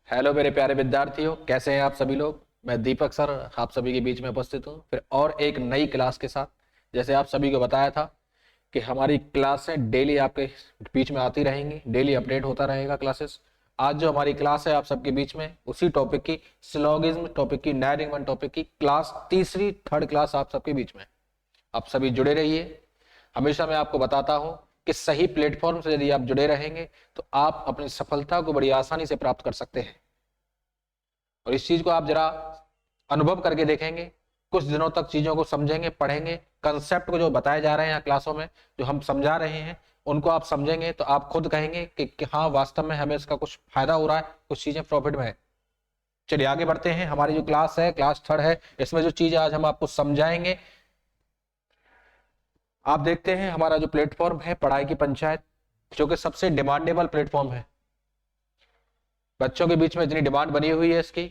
Hello मेरे प्यारे विद्यार्थियों, कैसे हैं आप सभी लोग। मैं दीपक सर आप सभी के बीच में उपस्थित हूँ फिर और एक नई क्लास के साथ। जैसे आप सभी को बताया था कि हमारी क्लासें डेली आपके बीच में आती रहेंगी, डेली अपडेट होता रहेगा क्लासेस। आज जो हमारी क्लास है आप सबके बीच में उसी टॉपिक की, सिलोगिज्म टॉपिक की, नैरिंगमन टॉपिक की क्लास तीसरी थर्ड क्लास आप सबके बीच में। आप सभी जुड़े रहिए। हमेशा मैं आपको बताता हूं कि सही प्लेटफॉर्म से यदि आप जुड़े रहेंगे तो आप अपनी सफलता को बड़ी आसानी से प्राप्त कर सकते हैं। और इस चीज को आप जरा अनुभव करके देखेंगे, कुछ दिनों तक चीजों को समझेंगे, पढ़ेंगे, कंसेप्ट को जो बताए जा रहे हैं यहाँ क्लासों में, जो हम समझा रहे हैं उनको आप समझेंगे तो आप खुद कहेंगे कि हाँ वास्तव में हमें इसका कुछ फायदा हो रहा है, कुछ चीजें प्रॉफिट में है। चलिए आगे बढ़ते हैं। हमारी जो क्लास है क्लास थर्ड है, इसमें जो चीज आज हम आपको समझाएंगे, आप देखते हैं हमारा जो प्लेटफॉर्म है पढ़ाई की पंचायत, जो कि सबसे डिमांडेबल प्लेटफॉर्म है। बच्चों के बीच में इतनी डिमांड बनी हुई है इसकी,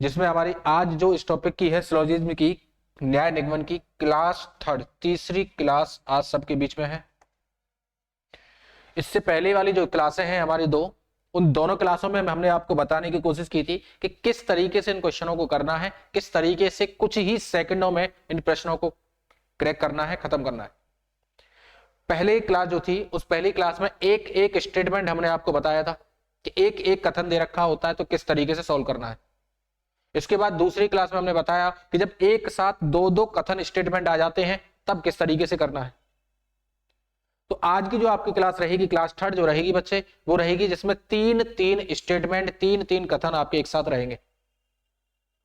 जिसमें हमारी आज जो इस टॉपिक की है सिलोजिज्म की, न्याय निगमन की क्लास थर्ड तीसरी क्लास आज सबके बीच में है। इससे पहले वाली जो क्लासें हैं हमारी दो, उन दोनों क्लासों में हमने आपको बताने की कोशिश की थी कि किस तरीके से इन क्वेश्चनों को करना है, किस तरीके से कुछ ही सेकंडों में इन प्रश्नों को क्रैक करना है, खत्म करना है। पहले क्लास जो थी उस पहली क्लास में एक एक स्टेटमेंट हमने आपको बताया था कि एक एक कथन दे रखा होता है तो किस तरीके से सॉल्व करना है। इसके बाद दूसरी क्लास में हमने बताया कि जब एक साथ दो दो कथन स्टेटमेंट आ जाते हैं तब किस तरीके से करना है। तो आज की जो आपकी क्लास रहेगी, क्लास थर्ड जो रहेगी बच्चे, वो रहेगी जिसमें तीन तीन स्टेटमेंट, तीन तीन कथन आपके एक साथ रहेंगे।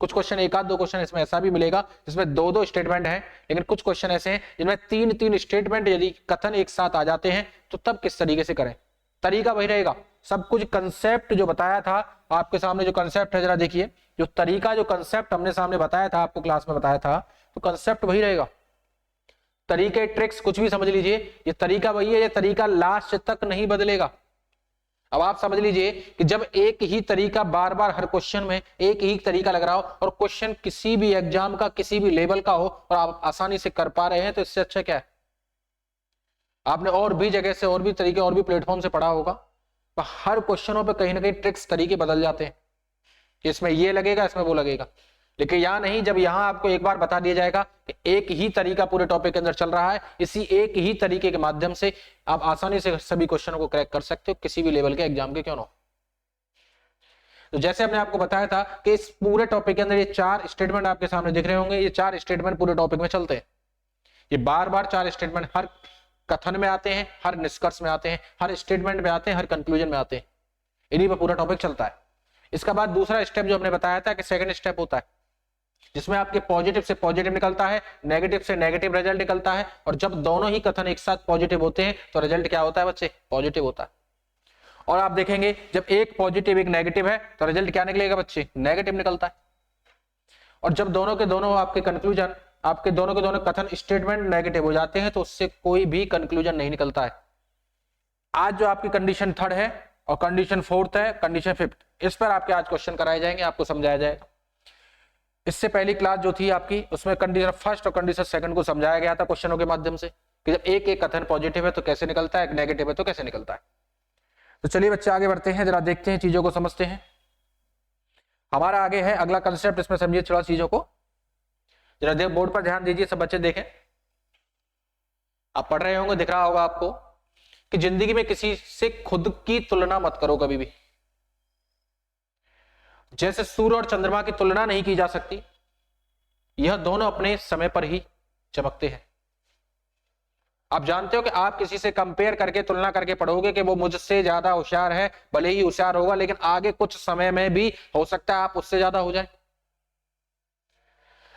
कुछ क्वेश्चन, एक आध दो क्वेश्चन इसमें ऐसा भी मिलेगा जिसमें दो दो स्टेटमेंट हैं, लेकिन कुछ क्वेश्चन ऐसे हैं जिनमें तीन तीन स्टेटमेंट यदि कथन एक साथ आ जाते हैं तो तब किस तरीके से करें। तरीका वही रहेगा, सब कुछ कंसेप्ट जो बताया था आपके सामने, जो कंसेप्ट है जरा देखिए, जो तरीका, जो कंसेप्ट हमने सामने बताया था, आपको क्लास में बताया था, तो कंसेप्ट वही रहेगा। तरीके, ट्रिक्स कुछ भी समझ लीजिए, ये तरीका वही है, ये तरीका लास्ट तक नहीं बदलेगा। अब आप समझ लीजिए कि जब एक ही तरीका बार बार हर क्वेश्चन में एक ही तरीका लग रहा हो और क्वेश्चन किसी भी एग्जाम का किसी भी लेवल का हो और आप आसानी से कर पा रहे हैं, तो इससे अच्छा क्या है। आपने और भी जगह से, और भी तरीके, और भी प्लेटफॉर्म से पढ़ा होगा, तो हर क्वेश्चनों पे कहीं ना कहीं ट्रिक्स, तरीके बदल जाते हैं, इसमें ये लगेगा, इसमें वो लगेगा। लेकिन यहां नहीं, जब यहां आपको एक बार बता दिया जाएगा कि एक ही तरीका पूरे टॉपिक के अंदर चल रहा है, इसी एक ही तरीके के माध्यम से आप आसानी से सभी क्वेश्चनों को क्रैक कर सकते हो, किसी भी लेवल के एग्जाम के क्यों ना हो। तो जैसे हमने आपको बताया था कि इस पूरे टॉपिक के अंदर ये चार स्टेटमेंट आपके सामने दिख रहे होंगे, ये चार स्टेटमेंट पूरे टॉपिक में चलते हैं। ये बार बार चार स्टेटमेंट हर कथन में आते हैं, हर निष्कर्ष में आते हैं, हर स्टेटमेंट में आते हैं, हर कंक्लूजन में आते हैं, इन्हीं पर पूरा टॉपिक चलता है। इसका बाद दूसरा स्टेप जो हमने बताया था कि सेकंड स्टेप होता है, जिसमें आपके पॉजिटिव से पॉजिटिव निकलता है, नेगेटिव से नेगेटिव रिजल्ट निकलता है, और जब दोनों ही कथन एक साथ पॉजिटिव होते हैं तो रिजल्ट क्या होता है बच्चे, पॉजिटिव होता है। और आप देखेंगे जब एक पॉजिटिव एक नेगेटिव है तो रिजल्ट क्या निकलेगा बच्चे, नेगेटिव निकलता है। और जब दोनों के दोनों आपके कंक्लूजन, आपके दोनों के दोनों कथन स्टेटमेंट नेगेटिव हो जाते हैं तो उससे कोई भी कंक्लूजन नहीं निकलता है। आज जो आपकी कंडीशन थर्ड है और कंडीशन फोर्थ है, कंडीशन फिफ्थ, इस पर आपके आज क्वेश्चन कराए जाएंगे, आपको समझाया जाएगा। इससे पहली क्लास जो थी आपकी, उसमें कंडीशन फर्स्ट और कंडीशन सेकंड को समझाया गया था क्वेश्चनों के माध्यम से कि जब एक एक कथन पॉजिटिव है तो कैसे निकलता है, नेगेटिव है तो कैसे निकलता है। तो चलिए बच्चे आगे बढ़ते हैं, जरा देखते हैं, चीजों को समझते हैं। हमारा आगे है अगला कंसेप्ट, इसमें समझिए थोड़ा चीजों को, जरा बोर्ड पर ध्यान दीजिए, सब बच्चे देखें। आप पढ़ रहे होंगे, दिख रहा होगा आपको कि जिंदगी में किसी से खुद की तुलना मत करो कभी भी। जैसे सूर्य और चंद्रमा की तुलना नहीं की जा सकती, यह दोनों अपने समय पर ही चमकते हैं। आप जानते हो कि आप किसी से कंपेयर करके, तुलना करके पढ़ोगे कि वो मुझसे ज्यादा होशियार है, भले ही होशियार होगा लेकिन आगे कुछ समय में भी हो सकता है आप उससे ज्यादा हो जाए।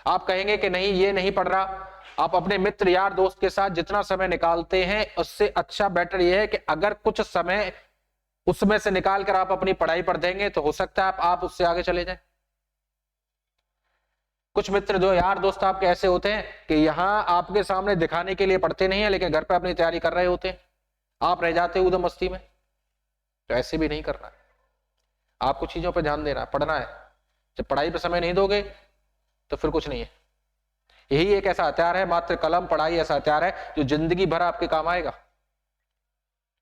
आप कहेंगे कि नहीं ये नहीं पढ़ रहा। आप अपने मित्र यार दोस्त के साथ जितना समय निकालते हैं उससे अच्छा, बेटर यह है कि अगर कुछ समय उसमें से निकाल कर आप अपनी पढ़ाई पर देंगे तो हो सकता है आप उससे आगे चले जाएं। कुछ मित्र जो यार दोस्त आपके ऐसे होते हैं कि यहां आपके सामने दिखाने के लिए पढ़ते नहीं है लेकिन घर पे अपनी तैयारी कर रहे होते हैं, आप रह जाते हो उधर मस्ती में। तो ऐसे भी नहीं करना है, आपको चीजों पर ध्यान देना है, पढ़ना है। जब पढ़ाई पर समय नहीं दोगे तो फिर कुछ नहीं है। यही एक ऐसा हथियार है, मात्र कलम, पढ़ाई ऐसा हथियार है जो जिंदगी भर आपके काम आएगा।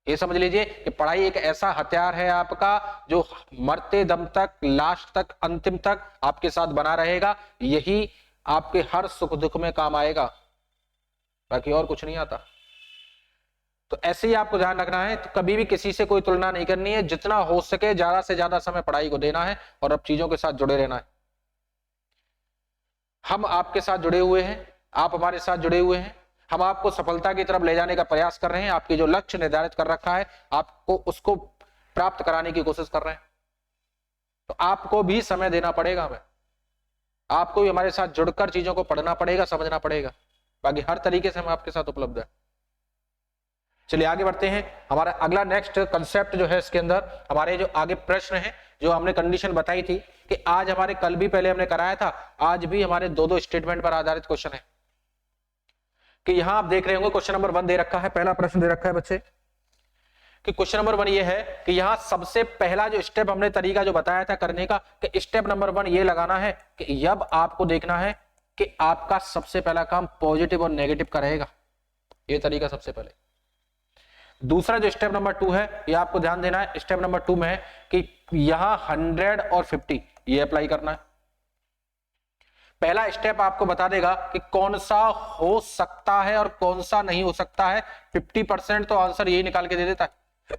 ये समझ लीजिए कि पढ़ाई एक ऐसा हथियार है आपका जो मरते दम तक, लास्ट तक, अंतिम तक आपके साथ बना रहेगा। यही आपके हर सुख दुख में काम आएगा, बाकी और कुछ नहीं आता। तो ऐसे ही आपको ध्यान रखना है। तो कभी भी किसी से कोई तुलना नहीं करनी है, जितना हो सके ज्यादा से ज्यादा समय पढ़ाई को देना है और अब चीजों के साथ जुड़े रहना है। हम आपके साथ जुड़े हुए हैं, आप हमारे साथ जुड़े हुए हैं, हम आपको सफलता की तरफ ले जाने का प्रयास कर रहे हैं। आपकी जो लक्ष्य निर्धारित कर रखा है आपको उसको प्राप्त कराने की कोशिश कर रहे हैं। तो आपको भी समय देना पड़ेगा, हमें आपको भी हमारे साथ जुड़कर चीजों को पढ़ना पड़ेगा, समझना पड़ेगा। बाकी हर तरीके से हम आपके साथ उपलब्ध है। चलिए आगे बढ़ते हैं। हमारा अगला नेक्स्ट कंसेप्ट जो है, इसके अंदर हमारे जो आगे प्रश्न है, जो हमने कंडीशन बताई थी कि आज हमारे, कल भी पहले हमने कराया था, आज भी हमारे दो स्टेटमेंट पर आधारित क्वेश्चन है। कि यहां आप देख रहे होंगे क्वेश्चन नंबर 1 दे रखा है, पहला प्रश्न दे रखा है बच्चे कि क्वेश्चन नंबर 1 ये है कि यहां सबसे पहला जो स्टेप हमने तरीका जो बताया था करने का, कि स्टेप नंबर 1 ये लगाना है कि अब आपको देखना है कि आपका सबसे पहला काम पॉजिटिव और नेगेटिव का रहेगा। ये तरीका सबसे पहले। दूसरा जो स्टेप नंबर 2 है, ये आपको ध्यान देना है। स्टेप नंबर 2 में है कि यहां 100 और 50 ये अप्लाई करना है। पहला स्टेप आपको बता देगा कि कौन सा हो सकता है और कौन सा नहीं हो सकता है। 50% तो आंसर यही निकाल के दे देता है,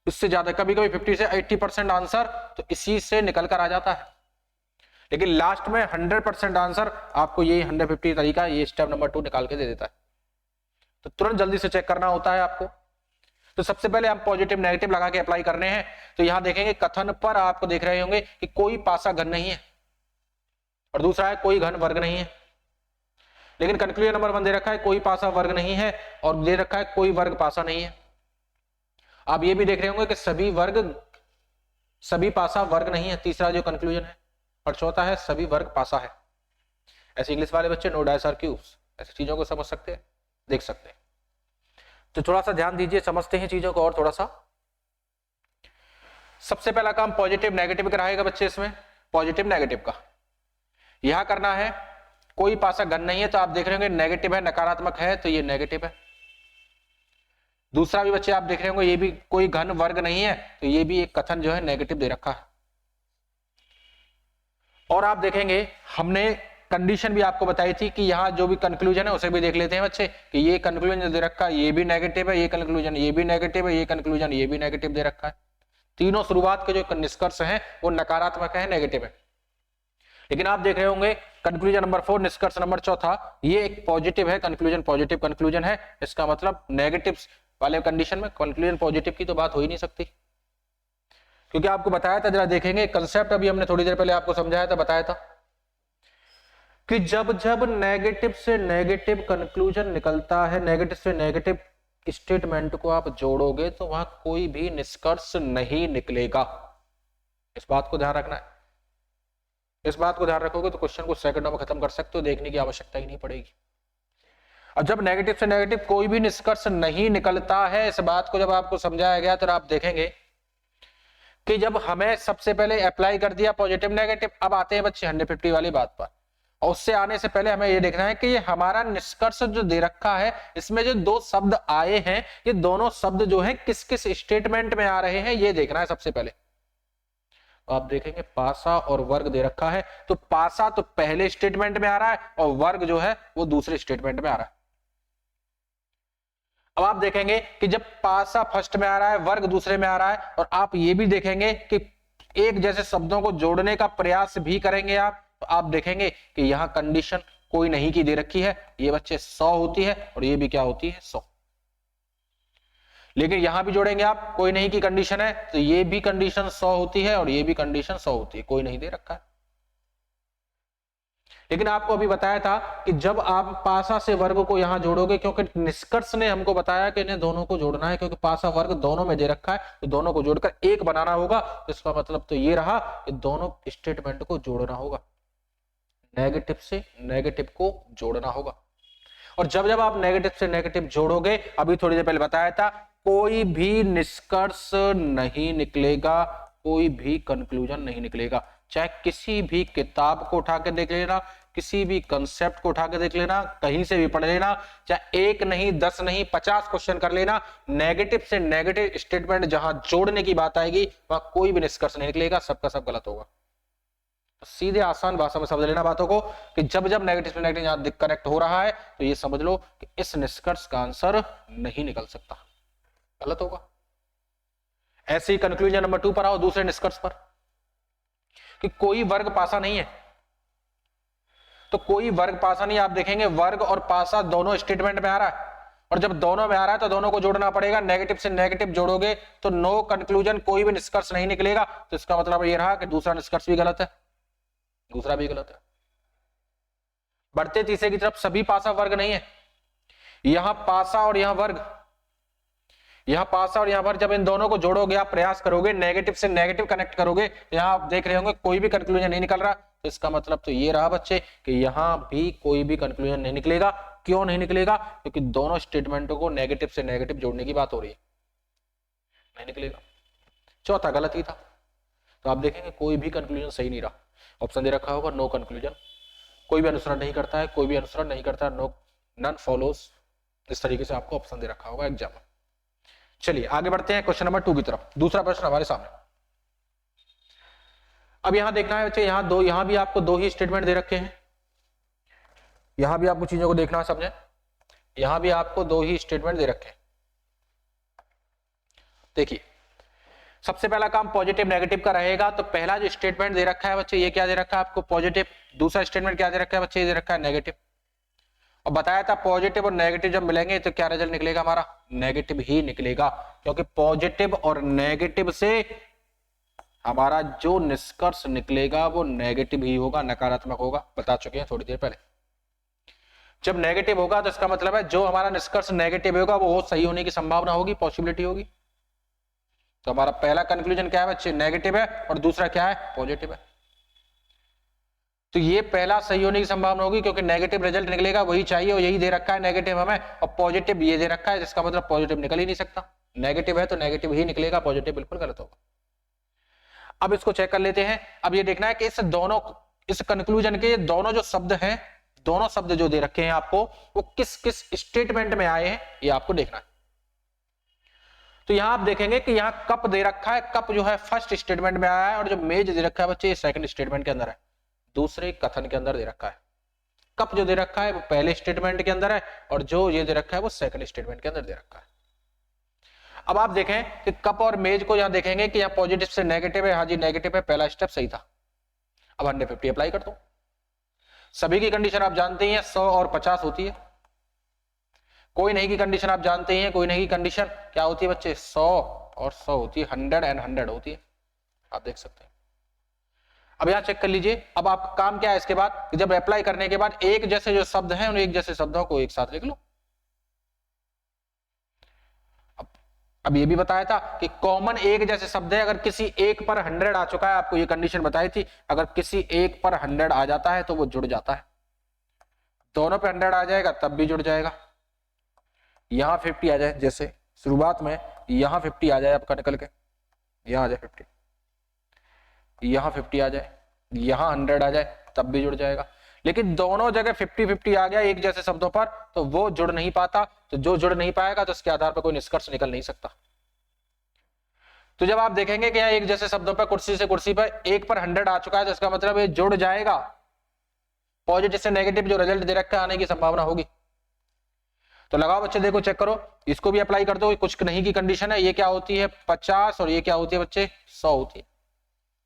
इससे ज्यादा कभी कभी 50 से 80% आंसर तो इसी से निकल कर आ जाता है। लेकिन लास्ट में 100% आंसर आपको यही 150 तरीका, ये स्टेप नंबर 2 निकाल के दे देता है। तो तुरंत जल्दी से चेक करना होता है आपको। तो सबसे पहले हम पॉजिटिव नेगेटिव लगा के अप्लाई करने हैं। तो यहां देखेंगे कथन पर आपको देख रहे होंगे कि कोई पासा घन नहीं है, और दूसरा है कोई घन वर्ग नहीं है। लेकिन कंक्लूजन नंबर 1 दे रखा है कोई पासा वर्ग नहीं है, और दे रखा है कोई वर्ग पासा नहीं है। आप ये भी देख रहे होंगे कि सभी पासा वर्ग नहीं है, तीसरा जो कंक्लूजन है। और चौथा है सभी वर्ग पासा है। ऐसे इंग्लिश वाले बच्चे नो डाइस आर क्यूब्स, ऐसी चीजों को समझ सकते हैं, देख सकते हैं। तो थोड़ा सा ध्यान दीजिए, समझते हैं चीजों को और थोड़ा सा। सबसे पहला काम पॉजिटिव नेगेटिव का रहेगा बच्चे। इसमें पॉजिटिव नेगेटिव का यहां करना है, कोई पासा घन नहीं है तो आप देख रहे होंगे नेगेटिव है, नकारात्मक है तो ये नेगेटिव है। दूसरा भी बच्चे आप देख रहे होंगे ये भी कोई घन वर्ग नहीं है, तो ये भी एक कथन जो है नेगेटिव दे रखा है। और आप देखेंगे हमने कंडीशन भी आपको बताई थी कि यहां जो भी कंक्लूजन है उसे भी देख लेते हैं बच्चे, कि ये कंक्लूजन जो दे रखा है ये भी नेगेटिव है, ये कंक्लूजन ये भी नेगेटिव है, ये कंक्लूजन ये भी नेगेटिव दे रखा है। तीनों शुरुआत के जो निष्कर्ष हैं वो नकारात्मक है, नेगेटिव है। लेकिन आप देख रहे होंगे कंक्लूजन नंबर 4 निष्कर्ष नंबर 4 ये एक पॉजिटिव है, कंक्लूजन पॉजिटिव कंक्लूजन है। इसका मतलब नेगेटिव वाले कंडीशन में कंक्लूजन पॉजिटिव की तो बात हो ही नहीं सकती, क्योंकि आपको बताया था, जरा देखेंगे कंसेप्ट अभी हमने थोड़ी देर पहले आपको समझाया था, बताया था कि जब जब नेगेटिव से नेगेटिव कंक्लूजन निकलता है, नेगेटिव से नेगेटिव स्टेटमेंट को आप जोड़ोगे तो वहां कोई भी निष्कर्ष नहीं निकलेगा। इस बात को ध्यान रखना है। इस बात को ध्यान रखोगे तो क्वेश्चन को सेकंडों में खत्म कर सकते हो, देखने की आवश्यकता ही नहीं पड़ेगी। और जब नेगेटिव से नेगेटिव कोई भी निष्कर्ष नहीं निकलता है, इस बात को जब आपको समझाया गया तो आप देखेंगे कि जब हमें सबसे पहले अप्लाई कर दिया पॉजिटिव नेगेटिव, अब आते हैं बच्चे 150 वाली बात पर। और उससे आने से पहले हमें यह देखना है कि ये हमारा निष्कर्ष जो दे रखा है, इसमें जो दो शब्द आए हैं, ये दोनों शब्द जो है किस किस स्टेटमेंट में आ रहे हैं, ये देखना है सबसे पहले। तो आप देखेंगे पासा और वर्ग दे रखा है, तो पासा तो पहले स्टेटमेंट में आ रहा है और वर्ग जो है वो दूसरे स्टेटमेंट में आ रहा है। अब आप देखेंगे कि जब पासा फर्स्ट में आ रहा है, वर्ग दूसरे में आ रहा है, और आप ये भी देखेंगे कि एक जैसे शब्दों को जोड़ने का प्रयास भी करेंगे आप, तो आप देखेंगे कि यहां कंडीशन कोई नहीं की दे रखी है, ये बच्चे 100 होती है और ये भी क्या होती है 100। लेकिन यहां भी जोड़ेंगे आप, कोई नहीं की कंडीशन है तो ये भी कंडीशन 100 होती है और ये भी कंडीशन 100 होती है, कोई नहीं दे रखा है। लेकिन आपको अभी बताया था कि जब आप पासा से वर्ग को यहां जोड़ोगे, क्योंकि निष्कर्ष ने हमको बताया कि इन्हें दोनों को जोड़ना है, क्योंकि पासा वर्ग दोनों में दे रखा है, तो दोनों को जोड़कर एक बनाना होगा। तो इसका मतलब तो ये रहा कि दोनों स्टेटमेंट को जोड़ना होगा, नेगेटिव से नेगेटिव को जोड़ना होगा। और जब जब आप नेगेटिव से नेगेटिव जोड़ोगे, अभी थोड़ी देर पहले बताया था, कोई भी निष्कर्ष नहीं निकलेगा, कोई भी कंक्लूजन नहीं निकलेगा। चाहे किसी भी किताब को उठा के देख लेना, किसी भी कंसेप्ट को उठा के देख लेना, कहीं से भी पढ़ लेना, चाहे 1 नहीं 10 नहीं 50 क्वेश्चन कर लेना, नेगेटिव से नेगेटिव स्टेटमेंट जहां जोड़ने की बात आएगी वहां कोई भी निष्कर्ष नहीं निकलेगा, सबका सब गलत होगा। तो सीधे आसान भाषा में समझ लेना बातों को कि जब जब नेगेटिव से नेगेटिव यहां कनेक्ट हो रहा है तो ये समझ लो कि इस निष्कर्ष का आंसर नहीं निकल सकता, गलत होगा। ऐसे ही कंक्लूजन नंबर 2 पर आओ, दूसरे निष्कर्ष पर, कि कोई वर्ग पासा नहीं है। तो कोई वर्ग पासा नहीं, आप देखेंगे वर्ग और पासा दोनों स्टेटमेंट में आ रहा है, और जब दोनों में आ रहा है तो दोनों को जोड़ना पड़ेगा, नेगेटिव से नेगेटिव जोड़ोगे तो नो कंक्लूजन, कोई भी निष्कर्ष नहीं निकलेगा। तो इसका मतलब ये रहा कि दूसरा निष्कर्ष भी गलत है, दूसरा भी गलत है। बढ़ते तीसरे की तरफ, सभी पासा वर्ग नहीं है, यहां पासा और यहां वर्ग, यहां पासा और यहां वर्ग, जब इन दोनों को जोड़ोगे, आप प्रयास करोगे, नेगेटिव से नेगेटिव कनेक्ट करोगे, यहां आप देख रहे होंगे कोई भी कंक्लूजन नहीं निकल रहा। तो इसका मतलब तो ये रहा बच्चे कि यहां भी कोई भी कंक्लूजन नहीं निकलेगा। क्यों नहीं निकलेगा? क्योंकि दोनों स्टेटमेंटों को नेगेटिव से नेगेटिव जोड़ने की बात हो रही है, नहीं निकलेगा। चौथा गलत ही था। तो आप देखेंगे कोई भी कंक्लूजन सही नहीं रहा। ऑप्शन दे रखा होगा नो कंक्लूजन, कोई भी अनुसरण नहीं करता है, कोई भी अनुसरण नहीं करता, नो नन फॉलोज, इस तरीके से आपको ऑप्शन दे रखा होगा एग्जाम में। चलिए आगे बढ़ते हैं क्वेश्चन नंबर 2 की तरफ। दूसरा प्रश्न हमारे सामने। अब यहां देखना है बच्चे, यहां भी आपको 2 ही स्टेटमेंट दे रखे हैं, यहां भी आपको चीजों को देखना है, समझे, यहां भी आपको 2 ही स्टेटमेंट दे रखे हैं। देखिए सबसे पहला काम पॉजिटिव नेगेटिव का रहेगा। तो पहला जो स्टेटमेंट दे रखा है बच्चे, ये क्या दे रखा है आपको? पॉजिटिव। दूसरा स्टेटमेंट क्या दे रखा है बच्चे? ये दे रखा है नेगेटिव। और बताया था पॉजिटिव और नेगेटिव जब मिलेंगे तो क्या रिजल्ट निकलेगा हमारा? नेगेटिव ही निकलेगा, क्योंकि पॉजिटिव और नेगेटिव से हमारा जो निष्कर्ष निकलेगा वो नेगेटिव ही होगा, नकारात्मक होगा, बता चुके हैं थोड़ी देर पहले। जब नेगेटिव होगा तो इसका मतलब है जो हमारा निष्कर्ष नेगेटिव होगा वो सही होने की संभावना होगी, पॉसिबिलिटी होगी। तो हमारा पहला कंक्लूजन क्या है बच्चे? नेगेटिव है, और दूसरा क्या है? पॉजिटिव है। तो ये पहला सही होने की संभावना होगी, क्योंकि नेगेटिव रिजल्ट निकलेगा, वही चाहिए और यही दे रखा है नेगेटिव हमें, और पॉजिटिव ये दे रखा है, जिसका मतलब पॉजिटिव निकल ही नहीं सकता। नेगेटिव है तो नेगेटिव ही निकलेगा, पॉजिटिव बिल्कुल गलत होगा। अब इसको चेक कर लेते हैं। अब ये देखना है कि इस कंक्लूजन के दोनों जो शब्द हैं, दोनों शब्द जो दे रखे हैं आपको, वो किस किस स्टेटमेंट में आए हैं ये आपको देखना है। तो यहां आप देखेंगे कि यहां कप दे रखा है, कप जो है फर्स्ट स्टेटमेंट में आया है, और जो मेज दे रखा है बच्चे ये सेकंड स्टेटमेंट के अंदर है, दूसरे कथन के अंदर दे रखा है। कप जो दे रखा है वो पहले स्टेटमेंट के अंदर है, और जो ये दे रखा है वो सेकंड स्टेटमेंट के अंदर दे रखा है। अब आप देखें कि कप और मेज को यहां देखेंगे कि यहां पॉजिटिव से नेगेटिव है, हाँ जी नेगेटिव है, पहला स्टेप सही था। अब 150 अप्लाई कर दो। सभी की कंडीशन आप जानते ही हैं, 100 और 50 होती है। कोई नहीं की कंडीशन आप जानते ही हैं, कोई नहीं की कंडीशन क्या होती है बच्चे? 100 और 100 होती है, 100 एंड 100 होती है, आप देख सकते हैं। अब यहां चेक कर लीजिए। अब आपका काम क्या है इसके बाद? जब अप्लाई करने के बाद एक जैसे जो शब्द हैं उन एक जैसे शब्दों को एक साथ लिख लो। अब ये भी बताया था कि कॉमन एक जैसे शब्द है, अगर किसी एक पर 100 आ चुका है, आपको ये कंडीशन बताई थी, अगर किसी एक पर 100 आ जाता है तो वो जुड़ जाता है। दोनों पे 100 आ जाएगा तब भी जुड़ जाएगा। यहां 50 आ जाए, जैसे शुरुआत में यहां 50 आ जाए आपका निकल के, यहां आ जाए 50, यहां 50 आ जाए, यहां 100 आ जाए तब भी जुड़ जाएगा। लेकिन दोनों जगह 50-50 आ गया एक जैसे शब्दों पर तो वो जुड़ नहीं पाता। तो जो जुड़ नहीं पाएगा तो उसके आधार पर कोई निष्कर्ष निकल नहीं सकता। तो जब आप देखेंगे कि यहाँ एक जैसे शब्दों पर कुर्सी से कुर्सी पर एक पर 100 आ चुका है तो इसका मतलब ये जुड़ जाएगा। पॉजिटिव से नेगेटिव जो रिजल्ट दे रखा है आने की संभावना होगी। तो लगाओ बच्चे, देखो चेक करो, इसको भी अप्लाई कर दो। कुछ नहीं की कंडीशन है, ये क्या होती है? 50, और ये क्या होती है बच्चे? 100 होती है।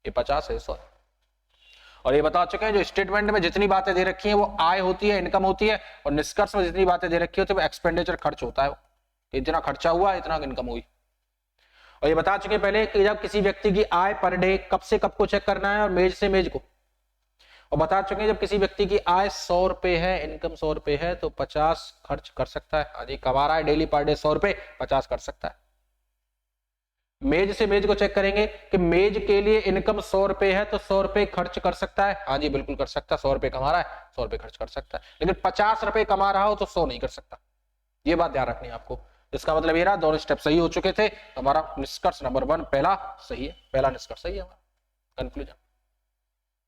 ये 50 है, 100। और ये बता चुके हैं जो स्टेटमेंट में जितनी बातें दे रखी हैं वो आय होती है, इनकम होती है, और निष्कर्ष में जितनी बातें दे रखी होती है वो एक्सपेंडिचर, खर्च होता है। वो इतना खर्चा हुआ, इतना इनकम हुई। और ये बता चुके पहले कि जब किसी व्यक्ति की आय पर डे कब से कब को चेक करना है, और मेज से मेज को। और बता चुके हैं जब किसी व्यक्ति की आय 100 रुपए है, इनकम 100 रुपए है, तो 50 खर्च कर सकता है। हाँ जी, कमा रहा है डेली पर डे 100 रुपए, 50 कर सकता है। मेज से मेज को चेक करेंगे कि मेज के लिए इनकम 100 रुपए है तो 100 रुपए खर्च कर सकता है। हाँ जी बिल्कुल कर सकता है, 100 रुपए कमा रहा है, 100 रुपए खर्च कर सकता है। लेकिन 50 रुपए कमा रहा हो तो 100 नहीं कर सकता। ये बात ध्यान रखनी है आपको। इसका मतलब ये रहा, दोनों स्टेप सही हो चुके थे, तो हमारा निष्कर्ष नंबर 1 पहला सही है, पहला निष्कर्ष सही है हमारा कंक्लूजन।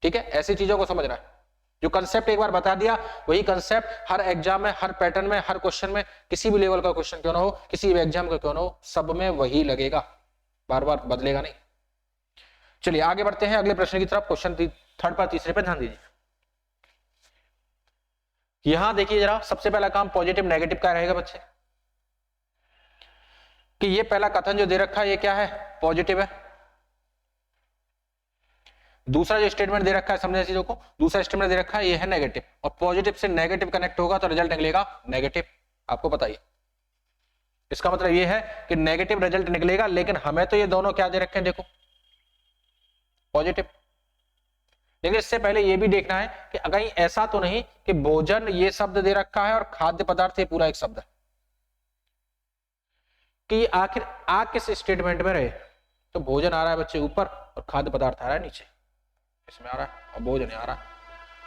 ठीक है, ऐसी चीजों को समझना है। जो कंसेप्ट एक बार बता दिया वही कंसेप्ट हर एग्जाम में, हर पैटर्न में, हर क्वेश्चन में, किसी भी लेवल का क्वेश्चन क्यों ना हो, किसी भी एग्जाम का क्यों ना हो, सब में वही लगेगा, बार बार बदलेगा नहीं। चलिए आगे बढ़ते हैं अगले प्रश्न की तरफ। क्वेश्चन थर्ड पर तीसरे पे ध्यान दीजिए। यहां देखिए जरा, सबसे पहला काम पॉजिटिव नेगेटिव का रहेगा बच्चे, कि ये पहला कथन जो दे रखा है ये क्या है, पॉजिटिव है। दूसरा जो स्टेटमेंट दे रखा है, समझे चीजों को, दूसरा स्टेटमेंट दे रखा है ये है नेगेटिव, और पॉजिटिव से नेगेटिव कनेक्ट होगा तो रिजल्ट निकलेगा नेगेटिव। आपको बताइए, इसका मतलब ये है कि नेगेटिव रिजल्ट निकलेगा, लेकिन हमें तो ये दोनों क्या दे रखे हैं, देखो पॉजिटिव। लेकिन इससे पहले ये भी देखना है कि कहीं ऐसा तो नहीं कि भोजन ये शब्द दे रखा है और खाद्य पदार्थ ये पूरा एक शब्द है, कि आखिर आ किस स्टेटमेंट में रहे। तो भोजन आ रहा है बच्चे ऊपर और खाद्य पदार्थ आ रहा है नीचे, इसमें आ रहा है और भोजन आ रहा है,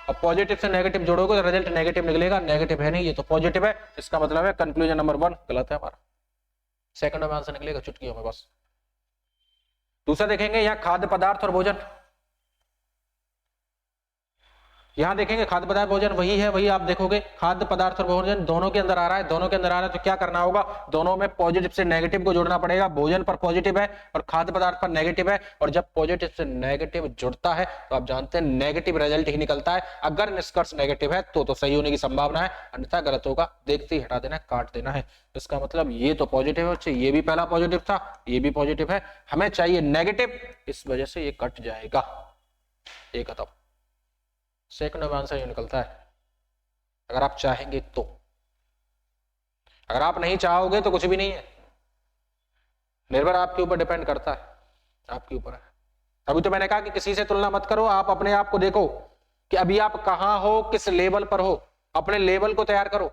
और पॉजिटिव से नेगेटिव जोड़ोगे तो रिजल्ट नेगेटिव निकलेगा। नेगेटिव है नहीं, ये तो पॉजिटिव है, इसका मतलब है कंक्लूजन नंबर 1 गलत है हमारा, सेकंड में आंसर निकलेगा चुटकियों में बस। दूसरा देखेंगे यहाँ खाद्य पदार्थ और भोजन, यहां देखेंगे खाद्य पदार्थ भोजन वही है, वही आप देखोगे खाद्य पदार्थ और भोजन दोनों के अंदर आ रहा है, दोनों के अंदर आ रहा है, तो क्या करना होगा, दोनों में पॉजिटिव से नेगेटिव को जोड़ना पड़ेगा। भोजन पर पॉजिटिव है और खाद्य पदार्थ पर नेगेटिव है, और जब पॉजिटिव से नेगेटिव जुड़ता है तो आप जानते हैं नेगेटिव रिजल्ट ही निकलता है। अगर निष्कर्ष नेगेटिव है तो सही होने की संभावना है, अन्यथा गलत होगा, देखते ही हटा देना है, काट देना है। इसका मतलब ये तो पॉजिटिव है, ये भी पहला पॉजिटिव था, ये भी पॉजिटिव है, हमें चाहिए नेगेटिव, इस वजह से ये कट जाएगा, ये खत्म। सेकंड में आंसर ये निकलता है, अगर आप चाहेंगे तो। अगर आप नहीं चाहोगे तो कुछ भी नहीं है, निर्भर आपके ऊपर डिपेंड करता है, आपके ऊपर है। अभी तो मैंने कहा कि किसी से तुलना मत करो, आप अपने आप को देखो कि अभी आप कहां हो, किस लेवल पर हो, अपने लेवल को तैयार करो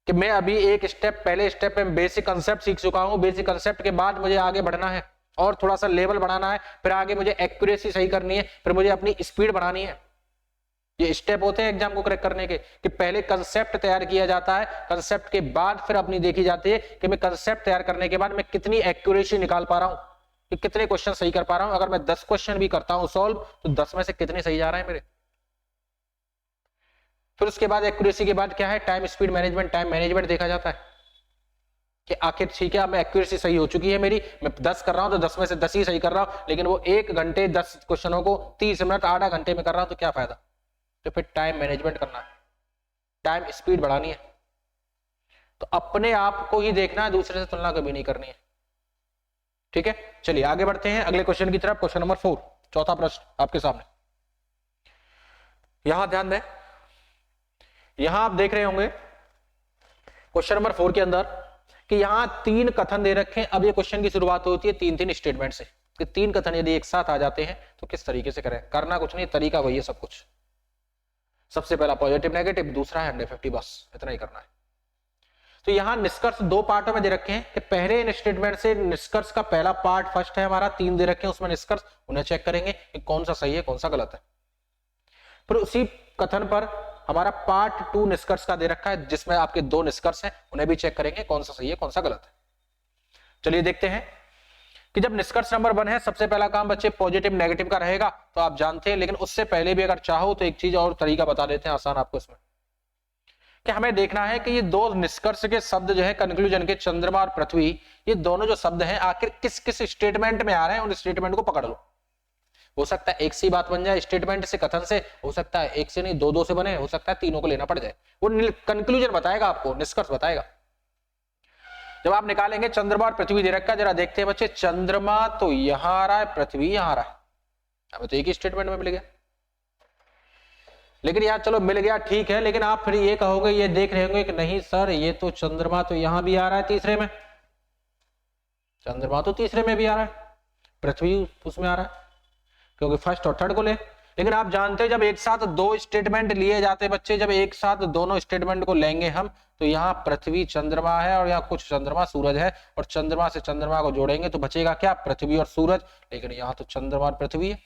कि मैं अभी एक स्टेप, पहले स्टेप में बेसिक कंसेप्ट सीख चुका हूं, बेसिक कंसेप्ट के बाद मुझे आगे बढ़ना है और थोड़ा सा लेवल बढ़ाना है, फिर आगे मुझे एक्यूरेसी सही करनी है, फिर मुझे अपनी स्पीड बढ़ानी है। ये स्टेप होते हैं एग्जाम को क्रैक करने के, कि पहले कंसेप्ट तैयार किया जाता है, कंसेप्ट के बाद फिर अपनी देखी जाती है कि मैं कंसेप्ट तैयार करने के बाद मैं कितनी एक्यूरेसी निकाल पा रहा हूं, कि कितने क्वेश्चन सही कर पा रहा हूं। अगर मैं 10 क्वेश्चन भी करता हूं सॉल्व तो 10 में से कितने सही जा रहे हैं मेरे। फिर उसके बाद एक्यूरेसी के बाद क्या है, time speed management, time management देखा जाता है कि आखिर ठीक है अब एक्यूरेसी सही हो चुकी है मेरी, मैं 10 कर रहा हूं तो 10 में से 10 ही सही कर रहा हूं, लेकिन वो 1 घंटे 10 क्वेश्चनों को 30 मिनट आधा घंटे में कर रहा हूं तो क्या फायदा। तो फिर टाइम मैनेजमेंट करना है, टाइम स्पीड बढ़ानी है, तो अपने आप को ही देखना है, दूसरे से तुलना कभी नहीं करनी है। ठीक है, चलिए आगे बढ़ते हैं अगले क्वेश्चन की तरफ। क्वेश्चन नंबर 4, चौथा प्रश्न आपके सामने। यहां ध्यान दें, यहां आप देख रहे होंगे क्वेश्चन नंबर 4 के अंदर कि यहां 3 कथन दे रखे हैं। अब ये क्वेश्चन की शुरुआत होती है 3-3 स्टेटमेंट से, कि 3 कथन यदि एक साथ आ जाते हैं तो किस तरीके से करें। करना कुछ नहीं, तरीका वही है सब कुछ। सबसे पहला पॉजिटिव नेगेटिव, दूसरा है 150, बस इतना ही करना है। तो यहां निष्कर्ष 2 पार्टों में दे रखे हैं कि पहले स्टेटमेंट से निष्कर्ष का पहला पार्ट फर्स्ट है हमारा, 3 दे रखे हैं उसमें निष्कर्ष, उन्हें चेक करेंगे कि कौन सा सही है कौन सा गलत है। फिर उसी कथन पर हमारा पार्ट 2 निष्कर्ष का दे रखा है जिसमें आपके 2 निष्कर्ष हैं, उन्हें भी चेक करेंगे कौन सा सही है कौन सा गलत है। चलिए देखते हैं कि जब निष्कर्ष नंबर 1 है, सबसे पहला काम बच्चे पॉजिटिव नेगेटिव का रहेगा, तो आप जानते हैं। लेकिन उससे पहले भी अगर चाहो तो एक चीज और तरीका बता देते हैं आसान आपको इसमें, कि हमें देखना है कि ये 2 निष्कर्ष के शब्द जो है कंक्लूजन के, चंद्रमा और पृथ्वी, ये दोनों जो शब्द हैं आखिर किस किस स्टेटमेंट में आ रहे हैं, उन स्टेटमेंट को पकड़ लो। हो सकता है एक सी बात बन जाए स्टेटमेंट से, कथन से, हो सकता है एक से नहीं 2-2 से बने, हो सकता है तीनों को लेना पड़ जाए। वो कंक्लूजन बताएगा आपको, निष्कर्ष बताएगा। जब आप निकालेंगे चंद्रमा और पृथ्वी दे रखा है, जरा देखते हैं बच्चे, चंद्रमा तो यहां आ रहा है, पृथ्वी यहां आ रहा है, हमें तो एक ही स्टेटमेंट में मिल गया। लेकिन यार चलो मिल गया ठीक है, लेकिन आप फिर ये कहोगे, ये देख रहे होंगे कि नहीं सर ये तो चंद्रमा तो यहां भी आ रहा है तीसरे में, चंद्रमा तो तीसरे में भी आ रहा है, पृथ्वी उसमें आ रहा है, क्योंकि फर्स्ट और थर्ड को ले। लेकिन आप जानते हैं जब एक साथ 2 स्टेटमेंट लिए जाते बच्चे, जब एक साथ दोनों स्टेटमेंट को लेंगे हम, तो यहाँ पृथ्वी चंद्रमा है और यहाँ कुछ चंद्रमा सूरज है, और चंद्रमा से चंद्रमा को जोड़ेंगे तो बचेगा क्या, पृथ्वी और सूरज। लेकिन यहाँ तो चंद्रमा और पृथ्वी है।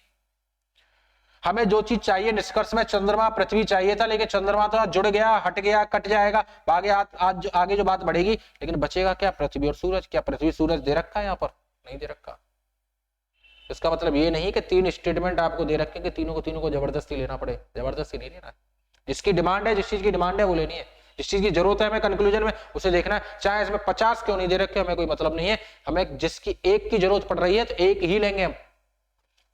हमें जो चीज चाहिए निष्कर्ष में, चंद्रमा पृथ्वी चाहिए था, लेकिन चंद्रमा तो जुड़ गया, हट गया, कट जाएगा, आगे जो बात बढ़ेगी, लेकिन बचेगा क्या, पृथ्वी और सूरज। क्या पृथ्वी सूरज दे रखा है यहाँ पर, नहीं दे रखा। इसका मतलब ये नहीं कि 3 स्टेटमेंट आपको दे रखे कि तीनों को जबरदस्ती लेना पड़े, जबरदस्ती नहीं लेना है। जिसकी डिमांड है, जिस चीज की डिमांड है वो लेनी है, जिस चीज की जरूरत है हमें कंक्लूजन में उसे देखना है। चाहे इसमें 50 क्यों नहीं दे रखे, हमें कोई मतलब नहीं है, हमें जिसकी एक की जरूरत पड़ रही है तो एक ही लेंगे हम।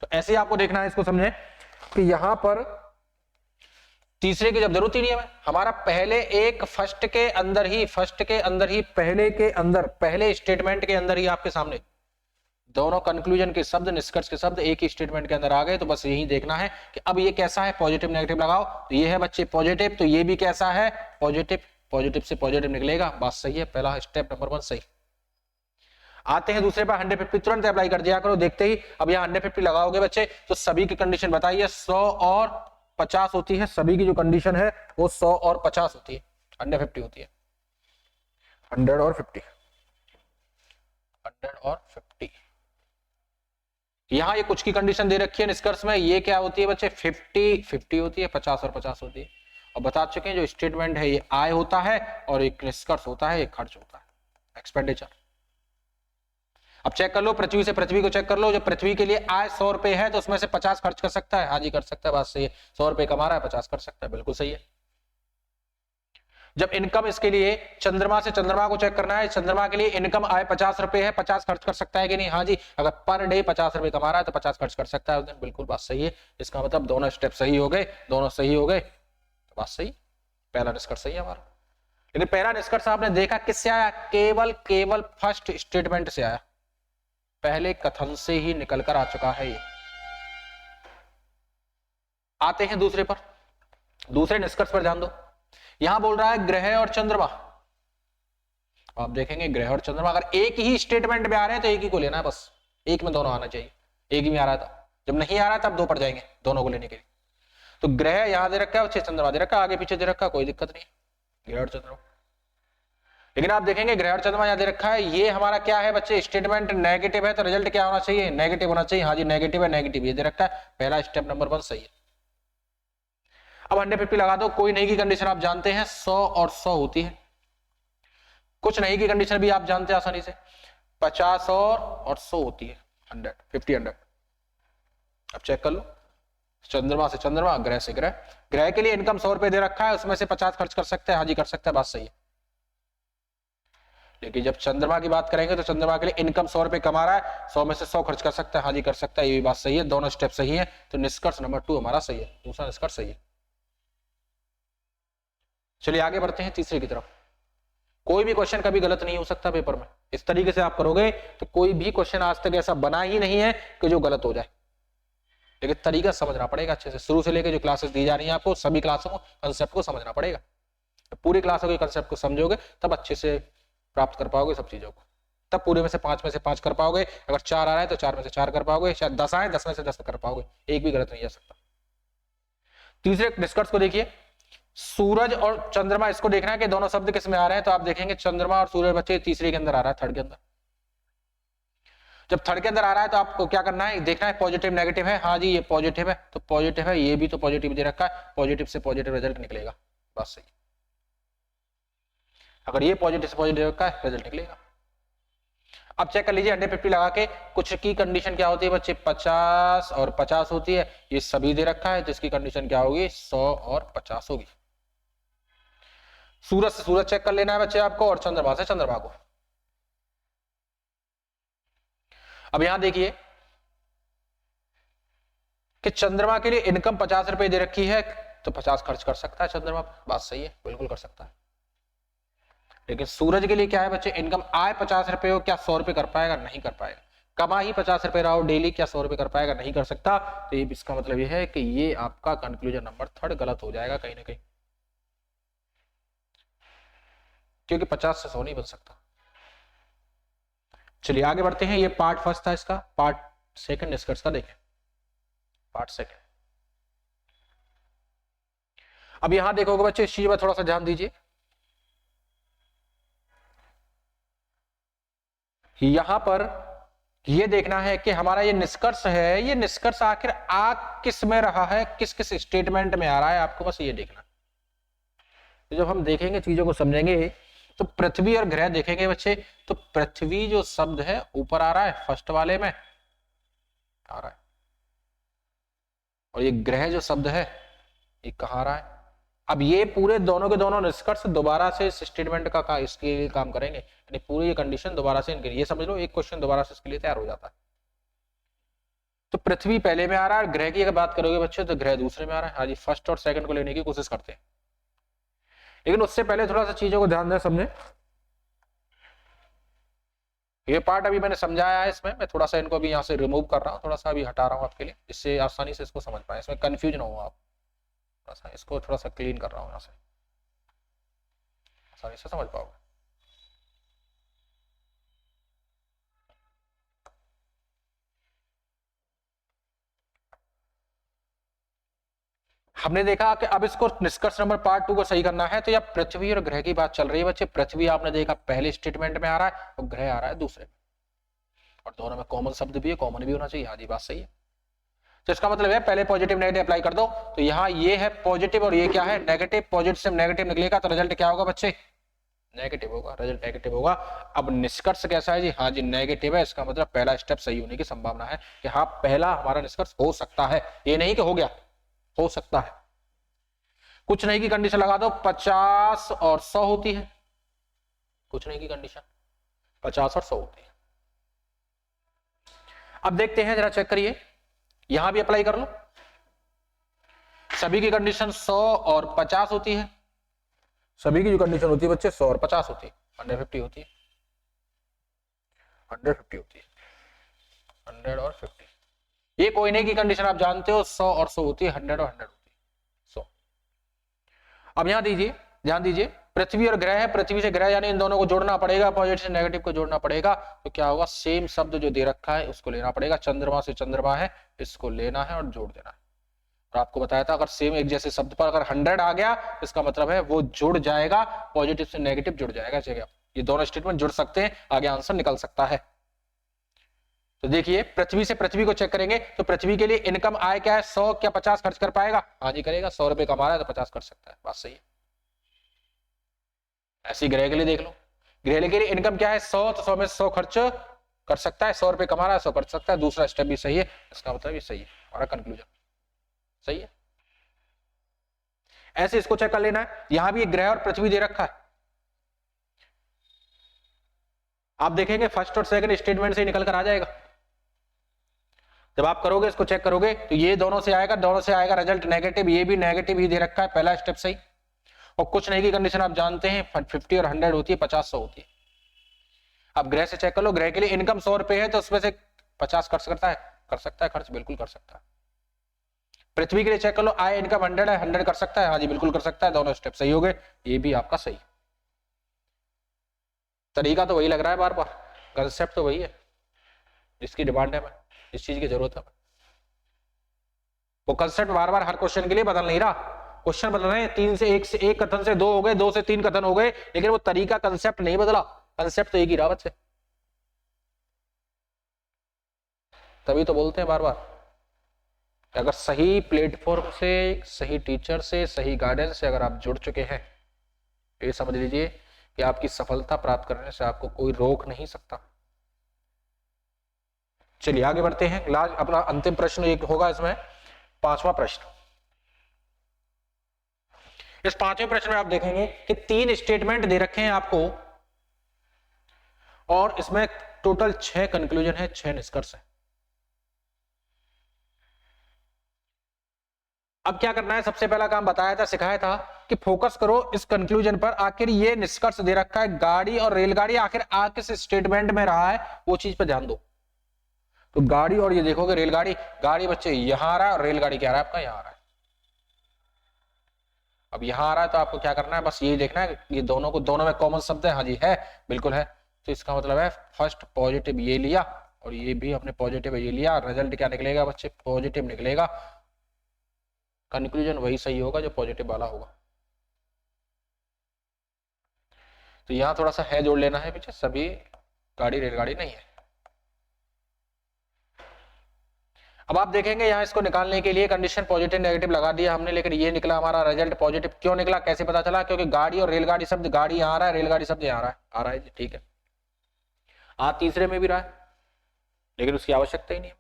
तो ऐसे ही आपको देखना है, इसको समझे कि यहां पर तीसरे की जब जरूरत ही नहीं है, हमारा पहले एक फर्स्ट के अंदर ही पहले स्टेटमेंट के अंदर ही आपके सामने दोनों कंक्लूजन के शब्द, निष्कर्ष के शब्द एक ही स्टेटमेंट के अंदर आ गए। तो बस यही देखना है कि अब ये कैसा है, पॉजिटिव नेगेटिव लगाओ। तो ये है बच्चे पॉजिटिव, तो ये भी कैसा है, पॉजिटिव, पॉजिटिव से पॉजिटिव निकलेगा। बात सही है, पहला स्टेप नंबर 1 सही। आते हैं दूसरे पर, 150 तुरंत अप्लाई कर दिया करो। देखते ही अब यहाँ 150 लगाओगे बच्चे तो सभी की कंडीशन बताइए, 100 और 50 होती है। सभी की जो कंडीशन है वो 100 और 50 होती है, 150 होती है, 100 और 50, 100 और 50। यहां ये कुछ की कंडीशन दे रखी है निष्कर्ष में, ये क्या होती है बच्चे, 50 होती है, 50 और 50 होती है। और बता चुके हैं जो स्टेटमेंट है ये आय होता है और एक निष्कर्ष होता है, एक खर्च होता है, एक्सपेंडिचर। अब चेक कर लो, पृथ्वी से पृथ्वी को चेक कर लो। जब पृथ्वी के लिए आय 100 रुपए है तो उसमें से 50 खर्च कर सकता है, हाँ जी कर सकता है, बात सही है। 100 रुपए कमा रहा है, 50 कर सकता है, बिल्कुल सही है। जब इनकम इसके लिए चंद्रमा से चंद्रमा को चेक करना है, चंद्रमा के लिए इनकम आय 50 रुपए है, 50 खर्च कर सकता है कि नहीं, हाँ जी। अगर पर डे 50 रुपए कमा रहा है तो 50 खर्च कर सकता है उस दिन, बिल्कुल बात सही है। इसका मतलब दोनों स्टेप सही हो गए, दोनों सही हो गए, तो बात सही, पहला निष्कर्ष सही है हमारा। लेकिन पहला निष्कर्ष आपने देखा किससे आया, केवल फर्स्ट स्टेटमेंट से आया, पहले कथन से ही निकलकर आ चुका है ये। आते हैं दूसरे पर, दूसरे निष्कर्ष पर ध्यान दो। यहां बोल रहा है ग्रह और चंद्रमा। आप देखेंगे ग्रह और चंद्रमा अगर एक ही स्टेटमेंट में आ रहे हैं तो एक ही को लेना है, बस एक में दोनों आना चाहिए। एक ही में आ रहा था, जब नहीं आ रहा तब दो पड़ जाएंगे दोनों को लेने के लिए। तो ग्रह यहां दे रखा है, चंद्रमा दे रखा है, आगे पीछे दे रखा है, कोई दिक्कत नहीं, ग्रह और चंद्रमा। लेकिन आप देखेंगे ग्रह और चंद्रमा यहां दे रखा है, ये हमारा क्या है बच्चे, स्टेटमेंट नेगेटिव है, तो रिजल्ट क्या होना चाहिए, नेगेटिव होना चाहिए। हाँ जी नेगेटिव है, नेगेटिव ये दे रखा है, पहला स्टेप नंबर 1 सही है। अब 150 लगा दो, कोई नहीं की कंडीशन आप जानते हैं 100 और 100 होती है, कुछ नहीं की कंडीशन भी आप जानते हैं आसानी से, 50 और 100 होती है, 100, 50, 100। अब चेक कर लो, चंद्रमा से चंद्रमा, ग्रह से ग्रह। ग्रह के लिए इनकम 100 रुपए दे रखा है, उसमें से 50 खर्च कर सकते हैं, हाँ जी कर सकते हैं, बात सही है। लेकिन जब चंद्रमा की बात करेंगे तो चंद्रमा के लिए इनकम 100 रुपए कमा रहा है, 100 में से 100 खर्च कर सकता है, हाँ जी कर सकता है, ये भी बात सही है, दोनों स्टेप सही है। तो निष्कर्ष नंबर 2 हमारा सही है, दूसरा निष्कर्ष सही है। चलिए आगे बढ़ते हैं तीसरे की तरफ। कोई भी क्वेश्चन कभी गलत नहीं हो सकता पेपर में, इस तरीके से आप करोगे तो कोई भी क्वेश्चन आज तक ऐसा बना ही नहीं है कि जो गलत हो जाए। लेकिन तरीका समझना पड़ेगा अच्छे से, शुरू से लेकर जो क्लासेस दी जा रही हैं आपको, सभी क्लासों को कंसेप्ट को समझना पड़ेगा। तो पूरी क्लासों के कंसेप्ट को समझोगे तब अच्छे से प्राप्त कर पाओगे सब चीजों को, तब पूरे में से 5 में से 5 कर पाओगे। अगर 4 आ रहा है तो 4 में से 4 कर पाओगे, शायद 10 आए 10 में से 10 कर पाओगे, एक भी गलत नहीं जा सकता। तीसरे निष्कर्ष को देखिए, सूरज और चंद्रमा, इसको देखना है कि दोनों शब्द किस में आ रहे हैं। तो आप देखेंगे चंद्रमा और सूरज बच्चे तीसरे के अंदर आ रहा है, थर्ड के अंदर। जब थर्ड के अंदर आ रहा है तो आपको क्या करना है, देखना है पॉजिटिव नेगेटिव है, हाँ जी ये पॉजिटिव है तो पॉजिटिव है, ये भी तो पॉजिटिव दे रखा है, पॉजिटिव से पॉजिटिव रिजल्ट निकलेगा, बात सही। अगर ये पॉजिटिव से पॉजिटिव का रिजल्ट निकलेगा। अब चेक कर लीजिए 150 लगा के, कुछ की कंडीशन क्या होती है बच्चे, 50 और 50 होती है, ये सभी दे रखा है, जिसकी कंडीशन क्या होगी, 100 और 50 होगी। सूरज से सूरज चेक कर लेना है बच्चे आपको, और चंद्रमा से चंद्रमा को। अब यहां देखिए कि चंद्रमा के लिए इनकम 50 रुपए दे रखी है, तो 50 खर्च कर सकता है चंद्रमा पर, बात सही है, बिल्कुल कर सकता है। लेकिन सूरज के लिए क्या है बच्चे, इनकम आए 50 रुपए हो, क्या 100 रुपए कर पाएगा, नहीं कर पाएगा। कमा ही 50 रुपए रहा हो डेली, क्या 100 रुपए कर पाएगा, नहीं कर सकता। तो ये इसका मतलब ये है कि ये आपका कंक्लूजन नंबर 3 गलत हो जाएगा कहीं ना कहीं, क्योंकि 50 से 100 नहीं बन सकता। चलिए आगे बढ़ते हैं, ये पार्ट फर्स्ट था, इसका पार्ट सेकंड निष्कर्ष का देखें, पार्ट सेकंड। अब यहां देखोगे बच्चे, इस चीज में थोड़ा सा ध्यान दीजिए। यहां पर यह देखना है कि हमारा ये निष्कर्ष है, ये निष्कर्ष आखिर आ किस में रहा है, किस किस स्टेटमेंट में आ रहा है, आपको बस ये देखना। तो जब हम देखेंगे चीजों को समझेंगे, तो पृथ्वी और ग्रह देखेंगे बच्चे, तो पृथ्वी जो शब्द है ऊपर आ रहा है फर्स्ट वाले में, आ रहा है। और ये ग्रह जो शब्द है ये कहाँ आ रहा है। अब ये पूरे दोनों के दोनों निष्कर्ष दोबारा से स्टेटमेंट का इसके लिए काम करेंगे, यानी पूरी ये कंडीशन दोबारा से इनके लिए, ये समझ लो एक क्वेश्चन दोबारा से इसके लिए तैयार हो जाता है। तो पृथ्वी पहले में आ रहा है, ग्रह की अगर बात करोगे बच्चे तो ग्रह दूसरे में आ रहा है। हाँ जी, फर्स्ट और सेकंड को लेने की कोशिश करते हैं, लेकिन उससे पहले थोड़ा सा चीजों को ध्यान दें समझे। ये पार्ट अभी मैंने समझाया है, इसमें मैं थोड़ा सा इनको भी यहाँ से रिमूव कर रहा हूँ, थोड़ा सा अभी हटा रहा हूँ आपके लिए, इससे आसानी से इसको समझ पाए, इसमें कंफ्यूज ना हो आप। थोड़ा सा इसको थोड़ा सा क्लीन कर रहा हूँ यहाँ से, आसानी से समझ पाओगे। हमने देखा कि अब इसको निष्कर्ष नंबर पार्ट 2 को सही करना है। तो यह पृथ्वी और ग्रह की बात चल रही है बच्चे। पृथ्वी आपने देखा पहले स्टेटमेंट में आ रहा है और ग्रह आ रहा है दूसरे में, और दोनों में कॉमन शब्द भी है, कॉमन भी होना चाहिए। हाँ जी, बात सही है। तो इसका मतलब है पहले पॉजिटिव नेगेटिव अप्लाई कर दो। तो यहाँ ये है पॉजिटिव और ये क्या है नेगेटिव। पॉजिटिव से नेगेटिव निकलेगा तो रिजल्ट क्या होगा बच्चे, नेगेटिव होगा, रिजल्ट नेगेटिव होगा। अब निष्कर्ष कैसा है जी, हाँ जी नेगेटिव है। इसका मतलब पहला स्टेप सही होने की संभावना है कि हाँ पहला हमारा निष्कर्ष हो सकता है, ये नहीं कि हो गया, हो सकता है। कुछ नहीं की कंडीशन लगा दो, 50 और 100 होती है। कुछ नहीं की कंडीशन 50 और 100 होती है। अब देखते हैं, जरा चेक करिए, यहां भी अप्लाई कर लो। सभी की कंडीशन 100 और 50 होती है। सभी की जो कंडीशन होती है बच्चे 100 और 50 होती है, 150 होती है, 150 होती है, 100 और 50। ये कोई नहीं की कंडीशन आप जानते हो, 100 और 100 होती है, 100 और 100 होती है, 100। अब यहां दीजिए, ध्यान दीजिए, पृथ्वी और ग्रह है, पृथ्वी से ग्रह यानी इन दोनों को जोड़ना पड़ेगा, पॉजिटिव से नेगेटिव को जोड़ना पड़ेगा। तो क्या होगा, सेम शब्द जो दे रखा है उसको लेना पड़ेगा। चंद्रमा से चंद्रमा है, इसको लेना है और जोड़ देना है। और आपको बताया था अगर सेम एक जैसे शब्द पर अगर 100 आ गया इसका मतलब है वो जुड़ जाएगा, पॉजिटिव से नेगेटिव जुड़ जाएगा। जगह ये दोनों स्टेटमेंट जुड़ सकते हैं, आगे आंसर निकल सकता है। तो देखिए पृथ्वी से पृथ्वी को चेक करेंगे तो पृथ्वी के लिए इनकम आय क्या है, 100 क्या 50 खर्च कर पाएगा, हाँ जी करेगा। 100 रुपए कमा रहा है तो 50 कर सकता है, बात सही है। ऐसी ग्रह के लिए देख लो, ग्रह के लिए इनकम क्या है 100, तो 100 में 100 खर्च कर सकता है, 100 रुपए कमा रहा है 100 कर सकता है। दूसरा स्टेप भी सही है, इसका मतलब ये सही है, हमारा कंक्लूजन सही है। ऐसे इसको चेक कर लेना है। यहां भी एक ग्रह और पृथ्वी दे रखा है, आप देखेंगे फर्स्ट और सेकंड स्टेटमेंट से निकल कर आ जाएगा। जब आप करोगे इसको चेक करोगे तो ये दोनों से आएगा, दोनों से आएगा रिजल्ट नेगेटिव, ये भी नेगेटिव ही दे रखा है, पहला स्टेप सही। और कुछ नहीं की कंडीशन आप जानते हैं 50 और 100 होती है, 50 100 होती है। अब ग्रह से चेक कर लो, ग्रह के लिए इनकम 100 रुपए है तो उसमें से 50 कर सकता है खर्च, बिल्कुल कर सकता है। पृथ्वी के लिए चेक कर लो, आय इनकम 100 है, 100 कर सकता है, हाँ जी बिल्कुल कर सकता है। दोनों स्टेप सही हो गए, ये भी आपका सही। तरीका तो वही लग रहा है, बार बार कंसेप्ट तो वही है जिसकी डिमांड है, मैं जिस चीज की जरूरत है। वो कंसेप्ट बार बार हर क्वेश्चन के लिए बदल नहीं रहा, क्वेश्चन बदल रहे हैं, 3 से 1 से 1 कथन से 2 हो गए, 2 से 3 कथन हो गए, लेकिन वो तरीका कंसेप्ट नहीं बदला, कंसेप्ट तो एक ही रहा बच्चे। तभी तो बोलते हैं बार बार, अगर सही प्लेटफॉर्म से, सही टीचर से, सही गाइडेंस से अगर आप जुड़ चुके हैं, ये समझ लीजिए कि आपकी सफलता प्राप्त करने से आपको कोई रोक नहीं सकता। चलिए आगे बढ़ते हैं। लास्ट अपना अंतिम प्रश्न एक होगा इसमें, 5वां प्रश्न। इस 5वें प्रश्न में आप देखेंगे कि 3 स्टेटमेंट दे रखे हैं आपको और इसमें टोटल 6 कंक्लूजन है, 6 निष्कर्ष है। अब क्या करना है, सबसे पहला काम बताया था, सिखाया था कि फोकस करो इस कंक्लूजन पर। आखिर ये निष्कर्ष दे रखा है गाड़ी और रेलगाड़ी, आखिर आ किस स्टेटमेंट में रहा है वो चीज पर ध्यान दो। तो गाड़ी और ये देखोगे रेलगाड़ी, गाड़ी बच्चे यहां आ रहा है और रेलगाड़ी क्या आ रहा है आपका यहां आ रहा है। अब यहां आ रहा है तो आपको क्या करना है, बस ये देखना है ये दोनों को, दोनों में कॉमन शब्द है, हाँ जी है, बिल्कुल है। तो इसका मतलब है फर्स्ट पॉजिटिव ये लिया और ये भी अपने पॉजिटिव ये लिया, रिजल्ट क्या निकलेगा बच्चे, पॉजिटिव निकलेगा। कंक्लूजन वही सही होगा जो पॉजिटिव वाला होगा। तो यहां थोड़ा सा है जोड़ लेना है पीछे, सभी गाड़ी रेलगाड़ी नहीं है। अब आप देखेंगे यहाँ इसको निकालने के लिए कंडीशन पॉजिटिव नेगेटिव लगा दिया हमने, लेकिन ये निकला हमारा रिजल्ट पॉजिटिव। क्यों निकला, कैसे पता चला, क्योंकि गाड़ी और रेलगाड़ी शब्द, गाड़ी यहाँ आ रहा है, रेलगाड़ी शब्द यहाँ आ रहा है, ठीक है। तीसरे में भी रहा है लेकिन उसकी आवश्यकता ही नहीं है।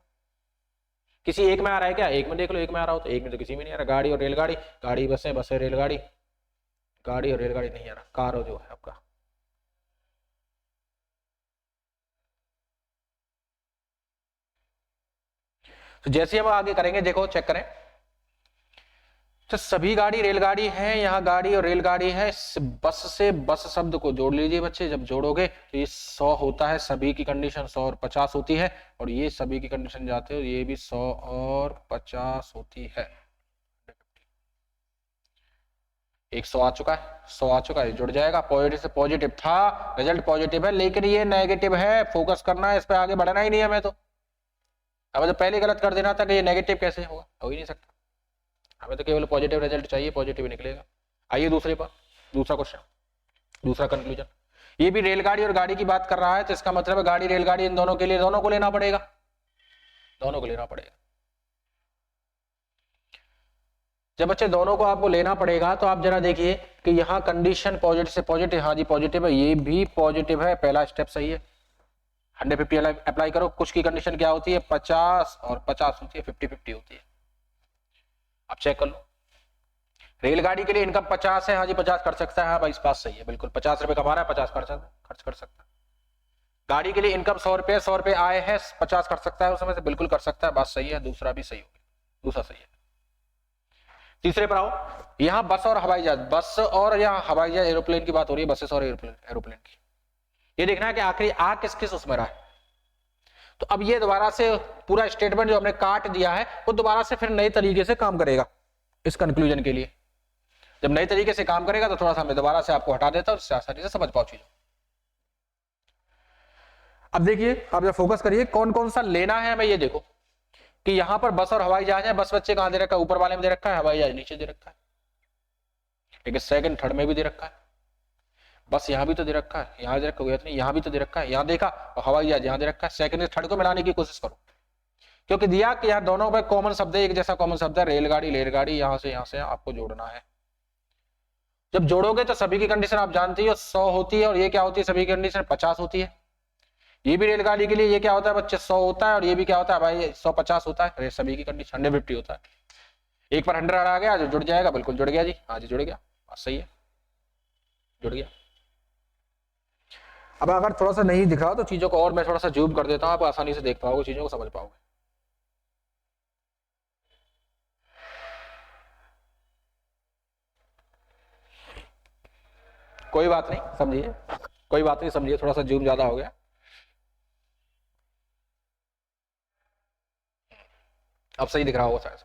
किसी एक में आ रहा है क्या? एक में देख लो, एक में आ रहा हो तो, एक में तो किसी में नहीं आ रहा। गाड़ी और रेलगाड़ी, गाड़ी बसें, बसें रेलगाड़ी, गाड़ी और रेलगाड़ी नहीं आ रहा। कार जो है आपका, तो जैसे हम आगे करेंगे देखो चेक करें, तो सभी गाड़ी रेलगाड़ी है, यहाँ गाड़ी और रेलगाड़ी है। बस से बस शब्द को जोड़ लीजिए बच्चे, जब जोड़ोगे तो ये 100 होता है, सभी की कंडीशन 100 और 50 होती है, और ये सभी की कंडीशन जाते हो, ये भी 100 और 50 होती है। एक 100 आ चुका है, 100 आ चुका है, जुड़ जाएगा। पॉजिटिव से पॉजिटिव था, रिजल्ट पॉजिटिव है, लेकिन ये नेगेटिव है, फोकस करना है इस पे, आगे बढ़ना ही नहीं है हमें तो। हमें तो पहले गलत कर देना था कि ये नेगेटिव कैसे होगा, हो ही नहीं सकता। हमें तो केवल पॉजिटिव रिजल्ट चाहिए, पॉजिटिव निकलेगा। आइए दूसरे पर, दूसरा क्वेश्चन, दूसरा कंक्लूजन। ये भी रेलगाड़ी और गाड़ी की बात कर रहा है, तो इसका मतलब है गाड़ी रेलगाड़ी इन दोनों के लिए, दोनों को लेना पड़ेगा, दोनों को लेना पड़ेगा। जब बच्चे दोनों को आपको लेना पड़ेगा तो आप जरा देखिए कि यहाँ कंडीशन पॉजिटिव से पॉजिटिव, हाँ जी पॉजिटिव है, ये भी पॉजिटिव है, पहला स्टेप सही है। 150 अप्लाई करो। कुछ की कंडीशन क्या होती है? 50 और 50 होती है, 50-50 होती है। आप चेक कर लो, रेलगाड़ी के लिए इनकम 50 है, हाँ जी 50 कर सकता है, हाँ भाई इस बात सही है, बिल्कुल 50 रुपए कमा रहा है, 50 खर्च कर सकता है। गाड़ी के लिए इनकम 100 रुपए, 100 रुपए आए हैं, 50 कर सकता है उसमें से, बिल्कुल कर सकता है, बात सही है। दूसरा भी सही हो गया, दूसरा सही है। तीसरे पर आओ, यहाँ बस और हवाई जहाज, बस और यहाँ हवाई जहाज एरोप्लेन की बात हो रही है, बसेस और एरोप्लेन की। ये देखना है कि आखिरी आ किस किस उसमें रहा है। तो अब ये दोबारा से पूरा स्टेटमेंट जो हमने काट दिया है वो दोबारा से फिर नए तरीके से काम करेगा इस कंक्लूजन के लिए। जब नए तरीके से काम करेगा तो थोड़ा सा मैं दोबारा से आपको हटा देता हूं, उससे आसानी से समझ पाओ चीजों। अब देखिए, आप जब फोकस करिए कौन कौन सा लेना है हमें, ये देखो कि यहां पर बस और हवाई जहाज है। बस बच्चे कहां दे रखा है? ऊपर वाले में दे रखा है, हवाई जहाज नीचे दे रखा है, लेकिन सेकंड थर्ड में भी दे रखा है। बस यहां भी तो दे रखा है, यहां दे रखा है, यहां भी तो दे रखा है, यहां देखा, और हवाई जहाज यहां दे रखा है। सेकंड से थर्ड को मिलाने की कोशिश करो, क्योंकि दिया कि यार दोनों पे कॉमन शब्द है, एक जैसा कॉमन शब्द है, रेलगाड़ी रेलगाड़ी, यहां से आपको जोड़ना है। जब जोड़ोगे तो सभी की कंडीशन आप जानती हो 100 होती है, और ये क्या होती है? सभी की कंडीशन 50 होती है। ये भी रेलगाड़ी के लिए ये क्या होता है बच्चे? 100 होता है, और ये भी क्या होता है भाई? 150 होता है। सभी की कंडीशन 150 होता है। एक पर 100 आ गया जो जुड़ जाएगा, बिल्कुल जुड़ गया जी, हाँ जी जुड़ गया, सही है, जुड़ गया। अब अगर थोड़ा सा नहीं दिखा तो चीजों को और मैं थोड़ा सा जूम कर देता हूं, आप आसानी से देख पाओगे, चीजों को समझ पाओगे। कोई बात नहीं, समझिए, कोई बात नहीं, समझिए, थोड़ा सा जूम ज्यादा हो गया। अब सही दिख रहा होगा शायद।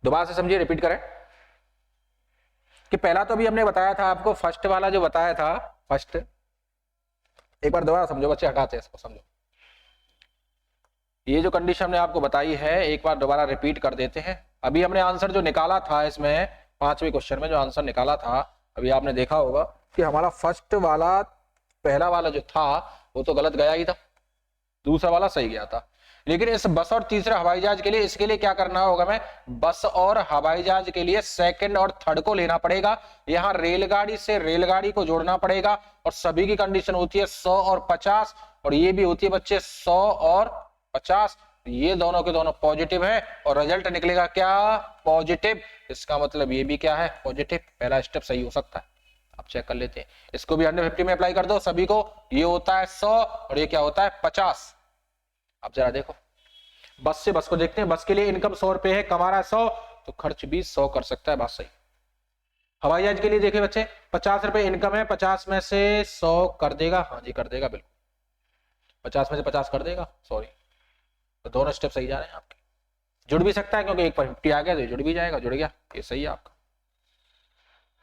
दोबारा से समझिए, रिपीट करें कि पहला तो अभी हमने बताया था आपको, फर्स्ट वाला जो बताया था, फर्स्ट, एक बार दोबारा समझो बच्चे, हटाते हैं इसको, समझो। ये जो कंडीशन हमने आपको बताई है एक बार दोबारा रिपीट कर देते हैं। अभी हमने आंसर जो निकाला था इसमें, 5वें क्वेश्चन में जो आंसर निकाला था, अभी आपने देखा होगा कि हमारा फर्स्ट वाला, पहला वाला जो था वो तो गलत गया ही था, दूसरा वाला सही गया था। लेकिन इस बस और तीसरे हवाई जहाज के लिए, इसके लिए क्या करना होगा? मैं बस और हवाई जहाज के लिए सेकंड और थर्ड को लेना पड़ेगा। यहां रेलगाड़ी से रेलगाड़ी को जोड़ना पड़ेगा, और सभी की कंडीशन होती है 100 और 50, और ये भी होती है बच्चे 100 और 50। ये दोनों के दोनों पॉजिटिव है, और रिजल्ट निकलेगा क्या? पॉजिटिव। इसका मतलब ये भी क्या है? पॉजिटिव। पहला स्टेप सही हो सकता है, आप चेक कर लेते हैं। इसको भी 150 में अप्लाई कर दो सभी को, ये होता है 100 और ये क्या होता है? 50। अब जरा देखो, बस से बस को देखते हैं। बस के लिए इनकम 100 रुपए है, कमा रहा है 100, तो खर्च भी 100 कर सकता है, बात सही। हवाई जहाज के लिए देखिए बच्चे, 50 रुपए इनकम है, 50 में से 100 कर देगा, हाँ जी कर देगा, बिल्कुल 50 में से 50 कर देगा, सॉरी, तो दोनों स्टेप सही जा रहे हैं आपके। जुड़ भी सकता है क्योंकि एक पर 50 आ गया तो जुड़ भी जाएगा, जुड़ गया, ये सही है आपका।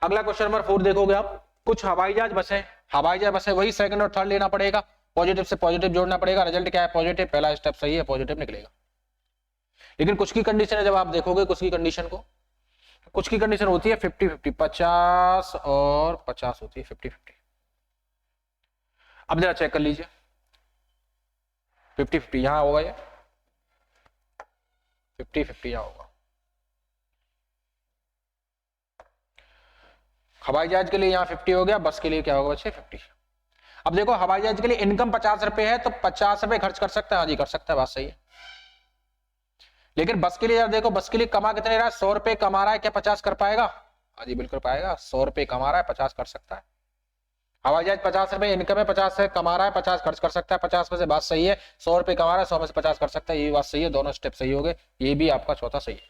अगला क्वेश्चन नंबर 4 देखोगे आप, कुछ हवाई जहाज बसें, हवाई जहाज बसें वही सेकंड और थर्ड लेना पड़ेगा, पॉजिटिव से पॉजिटिव जोड़ना पड़ेगा, रिजल्ट क्या है? पॉजिटिव। पहला स्टेप सही है, पॉजिटिव निकलेगा। लेकिन कुछ की कंडीशन है, जब आप देखोगे कुछ की कंडीशन को, कुछ की कंडीशन होती है 50-50, 50 और 50 होती है, 50-50। अब जरा चेक कर लीजिए, 50-50 यहां होगा, ये 50-50 यहां होगा। हवाई जहाज के लिए यहाँ 50 हो गया, बस के लिए क्या होगा बच्चे? 50। अब देखो हवाई जहाज के लिए इनकम 50 रुपए है, तो 50 रुपए खर्च कर सकता है, हाँ जी कर सकता है, बात सही है। लेकिन बस के लिए यार देखो, बस के लिए कमा कितने रहा है, 100 रुपए कमा रहा है, क्या 50 कर पाएगा? हाँ जी बिल्कुल पाएगा, 100 रुपए कमा रहा है, 50 कर सकता है। हवाई जहाज 50 रुपए इनकम है, 50 से कमा रहा है, 50 खर्च कर सकता है, 50 में से बात सही है। 100 रुपए कमा रहा है, 100 में से 50 कर सकता है, ये बात सही है, दोनों स्टेप सही हो गए, ये भी आपका चौथा सही है।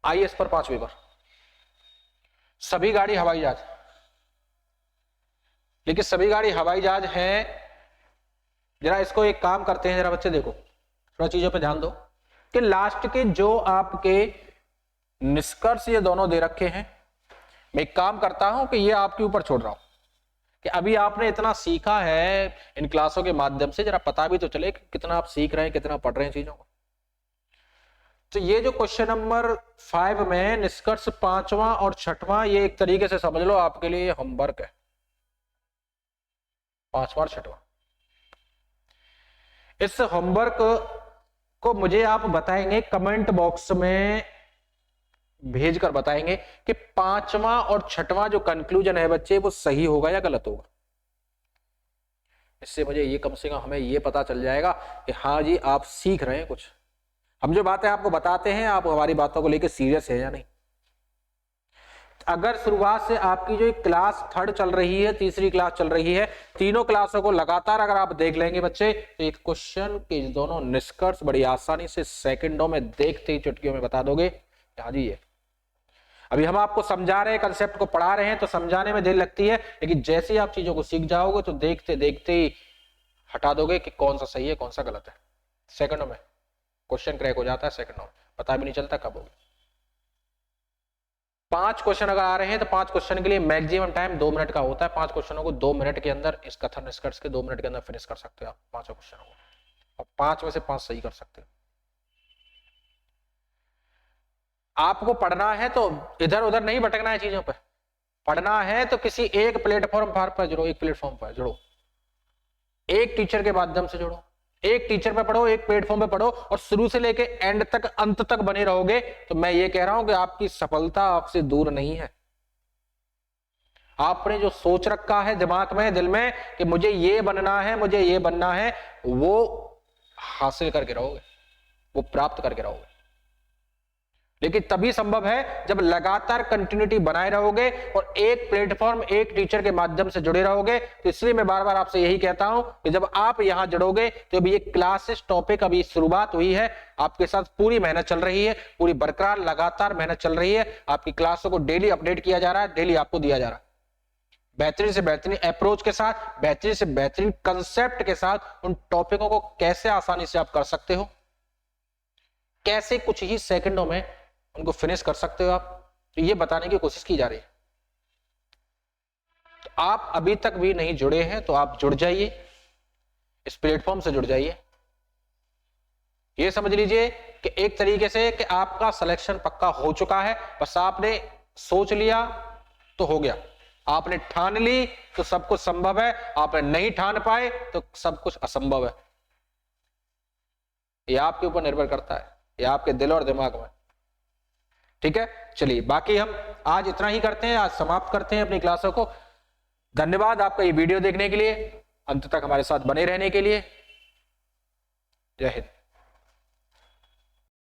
आइए इस पर पांचवी पर, सभी गाड़ी हवाई जहाज, लेकिन सभी गाड़ी हवाई जहाज है। जरा इसको एक काम करते हैं, जरा बच्चे देखो, थोड़ा चीजों पे ध्यान दो कि लास्ट के जो आपके निष्कर्ष ये दोनों दे रखे हैं, मैं एक काम करता हूं कि ये आपके ऊपर छोड़ रहा हूं कि अभी आपने इतना सीखा है इन क्लासों के माध्यम से, जरा पता भी तो चले कि कितना आप सीख रहे हैं, कितना पढ़ रहे हैं चीजों को। तो ये जो क्वेश्चन नंबर 5 में निष्कर्ष 5वां और 6वां, ये एक तरीके से समझ लो आपके लिए होमवर्क है, 5वां और 6वां। इस होमवर्क को मुझे आप बताएंगे, कमेंट बॉक्स में भेजकर बताएंगे कि 5वां और 6वां जो कंक्लूजन है बच्चे, वो सही होगा या गलत होगा। इससे मुझे ये कम से कम हमें ये पता चल जाएगा कि हाँ जी आप सीख रहे हैं कुछ। हम जो बातें आपको बताते हैं, आप हमारी बातों को लेकर सीरियस है या नहीं। अगर शुरुआत से आपकी जो क्लास 3rd चल रही है, तीसरी क्लास चल रही है, तीनों क्लासों को लगातार अगर आप देख लेंगे बच्चे, तो एक क्वेश्चन के दोनों निष्कर्ष बड़ी आसानी से सेकंडों में देखते ही चुटकियों में बता दोगे। हाँ जी ये अभी हम आपको समझा रहे हैं, कंसेप्ट को पढ़ा रहे हैं, तो समझाने में देर लगती है, लेकिन जैसे ही आप चीजों को सीख जाओगे तो देखते देखते ही हटा दोगे कि कौन सा सही है कौन सा गलत है। सेकंडों में क्वेश्चन क्रैक हो जाता है, सेकंडों में पता भी नहीं चलता कब होगा। 5 क्वेश्चन अगर आ रहे हैं तो 5 क्वेश्चन के लिए मैक्सिमम टाइम 2 मिनट का होता है। 5 क्वेश्चनों को 2 मिनट के अंदर, इस कथन निष्कर्ष के 2 मिनट के अंदर फिनिश कर सकते हो आप 5 क्वेश्चनों को, और 5 में से 5 सही कर सकते हो। आपको पढ़ना है तो इधर उधर नहीं भटकना है चीजों पे, पढ़ना है तो किसी एक प्लेटफॉर्म पर जुड़ो, एक प्लेटफॉर्म पर जुड़ो, एक टीचर के माध्यम से जुड़ो, एक टीचर पे पढ़ो, एक प्लेटफॉर्म पे पढ़ो, और शुरू से लेके एंड तक, अंत तक बने रहोगे तो मैं ये कह रहा हूं कि आपकी सफलता आपसे दूर नहीं है। आपने जो सोच रखा है दिमाग में, दिल में कि मुझे ये बनना है, मुझे ये बनना है, वो हासिल करके रहोगे, वो प्राप्त करके रहोगे। लेकिन तभी संभव है जब लगातार कंटिन्यूटी बनाए रहोगे और एक प्लेटफॉर्म, एक टीचर के माध्यम से जुड़े रहोगे। तो इसलिए मैं बार बार आपसे यही कहता हूं कि जब आप यहां जुड़ोगे, तो अभी ये क्लासेस टॉपिक अभी शुरुआत हुई है, आपके साथ पूरी मेहनत चल रही है, पूरी बरकरार लगातार मेहनत चल रही है। आपकी क्लासों को डेली अपडेट किया जा रहा है, डेली आपको दिया जा रहा है बेहतरीन से बेहतरीन अप्रोच के साथ, बेहतरीन से बेहतरीन कंसेप्ट के साथ। उन टॉपिकों को कैसे आसानी से आप कर सकते हो, कैसे कुछ ही सेकंडों में उनको फिनिश कर सकते हो आप, तो ये बताने की कोशिश की जा रही है। तो आप अभी तक भी नहीं जुड़े हैं तो आप जुड़ जाइए, इस प्लेटफॉर्म से जुड़ जाइए। ये समझ लीजिए कि एक तरीके से कि आपका सिलेक्शन पक्का हो चुका है, बस आपने सोच लिया तो हो गया, आपने ठान ली तो सब कुछ संभव है, आपने नहीं ठान पाए तो सब कुछ असंभव है। यह आपके ऊपर निर्भर करता है, यह आपके दिल और दिमाग में। ठीक है, चलिए बाकी हम आज इतना ही करते हैं, आज समाप्त करते हैं अपनी क्लासों को। धन्यवाद आपका ये वीडियो देखने के लिए, अंत तक हमारे साथ बने रहने के लिए। जय हिंद।